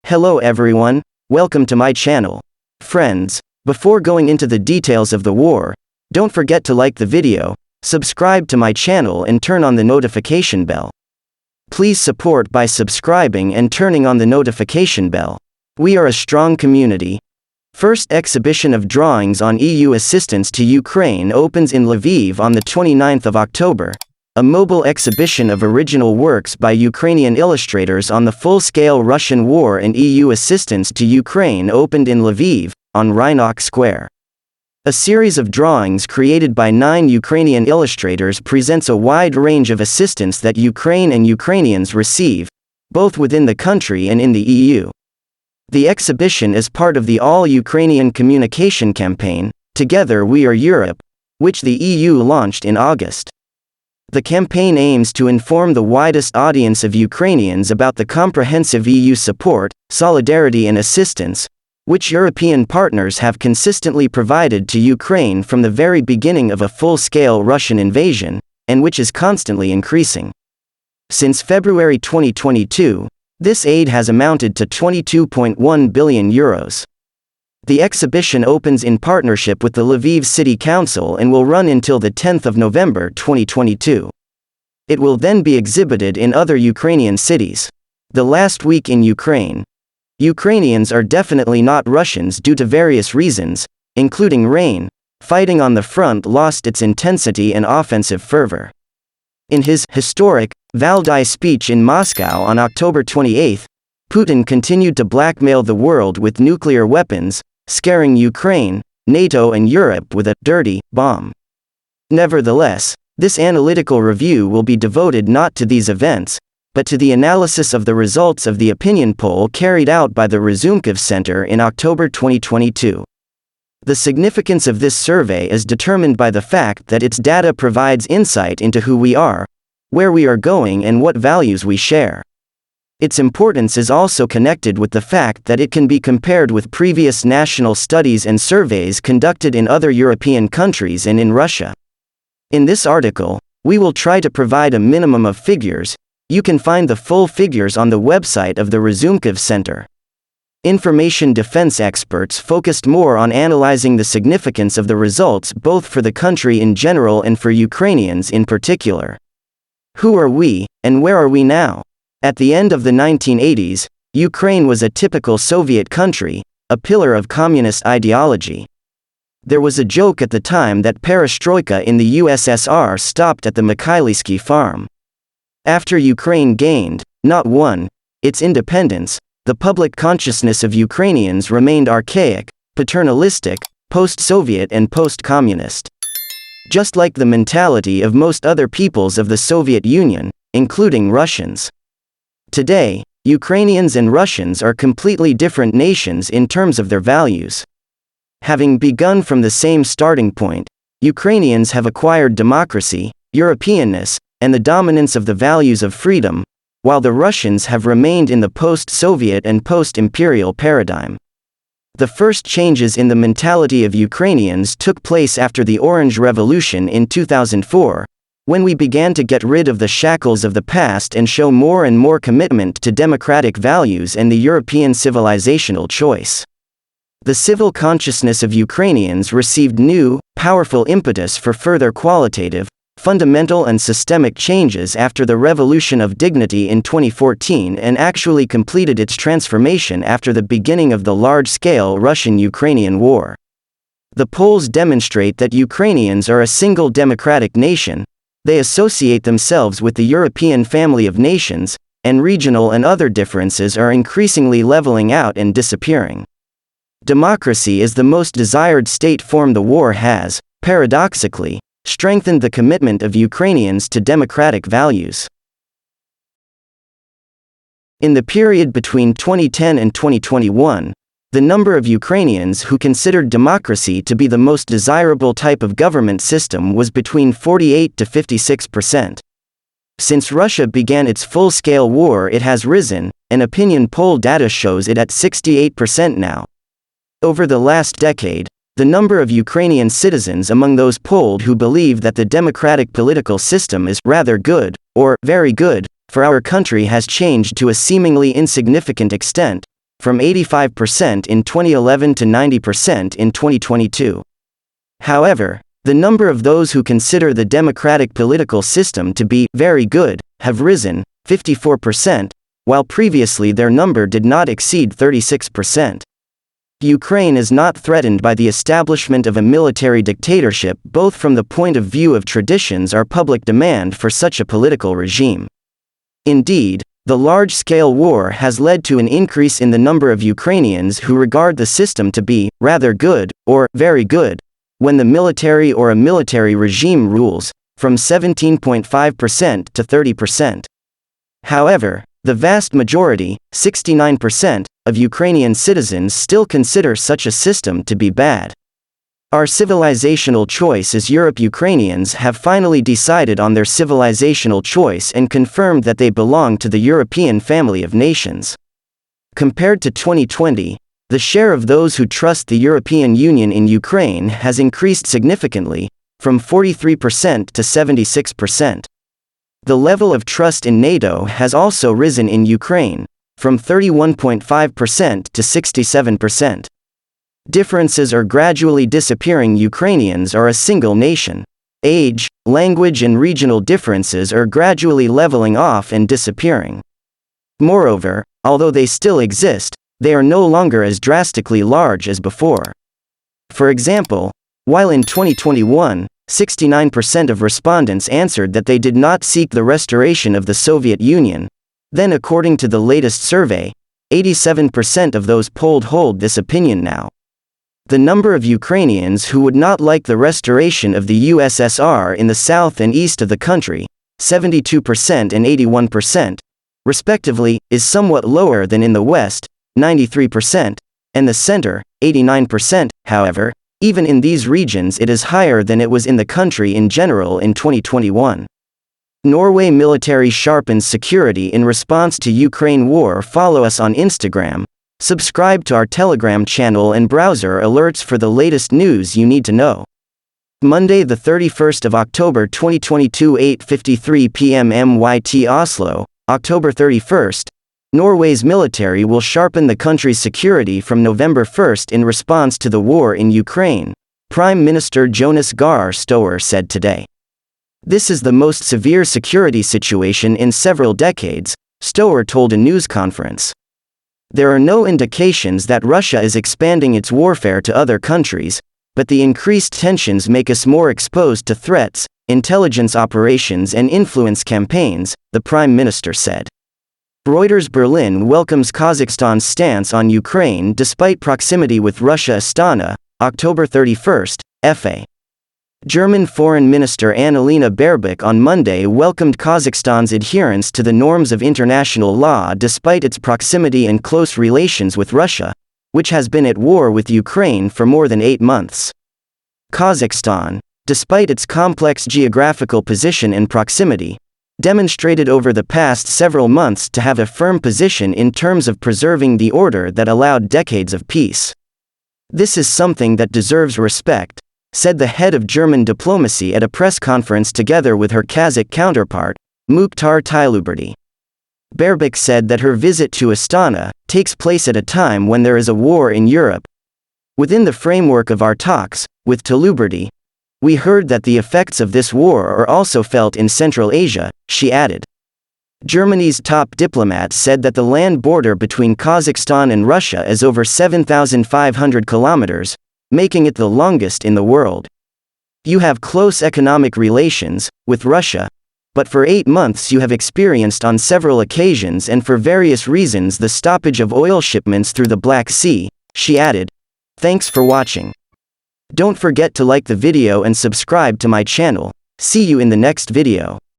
Hello everyone, welcome to my channel. Friends, before going into the details of the war, don't forget to like the video, subscribe to my channel and turn on the notification bell. Please support by subscribing and turning on the notification bell. We are a strong community. First exhibition of drawings on EU assistance to Ukraine opens in Lviv on the 29th of October. A mobile exhibition of original works by Ukrainian illustrators on the full-scale Russian war and EU assistance to Ukraine opened in Lviv, on Rynok Square. A series of drawings created by 9 Ukrainian illustrators presents a wide range of assistance that Ukraine and Ukrainians receive, both within the country and in the EU. The exhibition is part of the All-Ukrainian communication campaign, Together We Are Europe, which the EU launched in August. The campaign aims to inform the widest audience of Ukrainians about the comprehensive EU support, solidarity and assistance, which European partners have consistently provided to Ukraine from the very beginning of a full-scale Russian invasion, and which is constantly increasing. Since February 2022, this aid has amounted to €22.1 billion. The exhibition opens in partnership with the Lviv City Council and will run until the 10th of November 2022. It will then be exhibited in other Ukrainian cities. The last week in Ukraine. Ukrainians are definitely not Russians due to various reasons, including rain. Fighting on the front lost its intensity and offensive fervor. In his historic Valdai speech in Moscow on October 28, Putin continued to blackmail the world with nuclear weapons, scaring Ukraine, NATO and Europe with a dirty bomb. Nevertheless, this analytical review will be devoted not to these events, but to the analysis of the results of the opinion poll carried out by the Razumkov Center in October 2022. The significance of this survey is determined by the fact that its data provides insight into who we are, where we are going and what values we share. Its importance is also connected with the fact that it can be compared with previous national studies and surveys conducted in other European countries and in Russia. In this article, we will try to provide a minimum of figures. You can find the full figures on the website of the Razumkov Center. Information defense experts focused more on analyzing the significance of the results both for the country in general and for Ukrainians in particular. Who are we, and where are we now? At the end of the 1980s, Ukraine was a typical Soviet country, a pillar of communist ideology. There was a joke at the time that perestroika in the USSR stopped at the Mikhailivsky farm. After Ukraine gained, not won, its independence, the public consciousness of Ukrainians remained archaic, paternalistic, post-Soviet and post-communist. Just like the mentality of most other peoples of the Soviet Union, including Russians. Today, Ukrainians and Russians are completely different nations in terms of their values. Having begun from the same starting point, Ukrainians have acquired democracy, Europeanness, and the dominance of the values of freedom, while the Russians have remained in the post-Soviet and post-imperial paradigm. The first changes in the mentality of Ukrainians took place after the Orange Revolution in 2004, when we began to get rid of the shackles of the past and show more and more commitment to democratic values and the European civilizational choice. The civil consciousness of Ukrainians received new, powerful impetus for further qualitative, fundamental and systemic changes after the Revolution of Dignity in 2014 and actually completed its transformation after the beginning of the large-scale Russian-Ukrainian war. The polls demonstrate that Ukrainians are a single democratic nation. They associate themselves with the European family of nations, and regional and other differences are increasingly leveling out and disappearing. Democracy is the most desired state form. The war has, paradoxically, strengthened the commitment of Ukrainians to democratic values. In the period between 2010 and 2021, the number of Ukrainians who considered democracy to be the most desirable type of government system was between 48 to 56%. Since Russia began its full-scale war, it has risen, and opinion poll data shows it at 68% now. Over the last decade, the number of Ukrainian citizens among those polled who believe that the democratic political system is rather good, or very good, for our country has changed to a seemingly insignificant extent, from 85% in 2011 to 90% in 2022. However, the number of those who consider the democratic political system to be very good have risen, 54%, while previously their number did not exceed 36%. Ukraine is not threatened by the establishment of a military dictatorship, both from the point of view of traditions or public demand for such a political regime. Indeed, the large-scale war has led to an increase in the number of Ukrainians who regard the system to be rather good or very good when the military or a military regime rules, from 17.5% to 30%. However, the vast majority, 69%, of Ukrainian citizens still consider such a system to be bad. Our civilizational choice as Europe. Ukrainians have finally decided on their civilizational choice and confirmed that they belong to the European family of nations. Compared to 2020, the share of those who trust the European Union in Ukraine has increased significantly, from 43% to 76%. The level of trust in NATO has also risen in Ukraine, from 31.5% to 67%. Differences are gradually disappearing. Ukrainians are a single nation. Age, language and regional differences are gradually leveling off and disappearing. Moreover, although they still exist, they are no longer as drastically large as before. For example, while in 2021, 69% of respondents answered that they did not seek the restoration of the Soviet Union, then according to the latest survey, 87% of those polled hold this opinion now. The number of Ukrainians who would not like the restoration of the USSR in the south and east of the country, 72% and 81%, respectively, is somewhat lower than in the west, 93%, and the center, 89%. However, even in these regions it is higher than it was in the country in general in 2021. Norway military sharpens security in response to Ukraine war. Follow us on Instagram, subscribe to our Telegram channel and browser alerts for the latest news you need to know. Monday the 31st of October 2022, 8:53 p.m. MYT. Oslo, October 31st. Norway's military will sharpen the country's security from November 1st in response to the war in Ukraine, Prime Minister Jonas Gahr Støre said today. This is the most severe security situation in several decades, Støre told a news conference. There are no indications that Russia is expanding its warfare to other countries, but the increased tensions make us more exposed to threats, intelligence operations and influence campaigns, the Prime Minister said. Reuters. Berlin welcomes Kazakhstan's stance on Ukraine despite proximity with Russia. Astana, October 31st, FA. German Foreign Minister Annalena Baerbock on Monday welcomed Kazakhstan's adherence to the norms of international law despite its proximity and close relations with Russia, which has been at war with Ukraine for more than 8 months. Kazakhstan, despite its complex geographical position and proximity, demonstrated over the past several months to have a firm position in terms of preserving the order that allowed decades of peace. This is something that deserves respect, said the head of German diplomacy at a press conference together with her Kazakh counterpart, Mukhtar Tyluberdi. Baerbock said that her visit to Astana takes place at a time when there is a war in Europe. Within the framework of our talks with Tyluberdi, we heard that the effects of this war are also felt in Central Asia, she added. Germany's top diplomat said that the land border between Kazakhstan and Russia is over 7,500 kilometers, making it the longest in the world. You have close economic relations with Russia, but for 8 months you have experienced on several occasions and for various reasons the stoppage of oil shipments through the Black Sea, she added. Thanks for watching. Don't forget to like the video and subscribe to my channel. See you in the next video.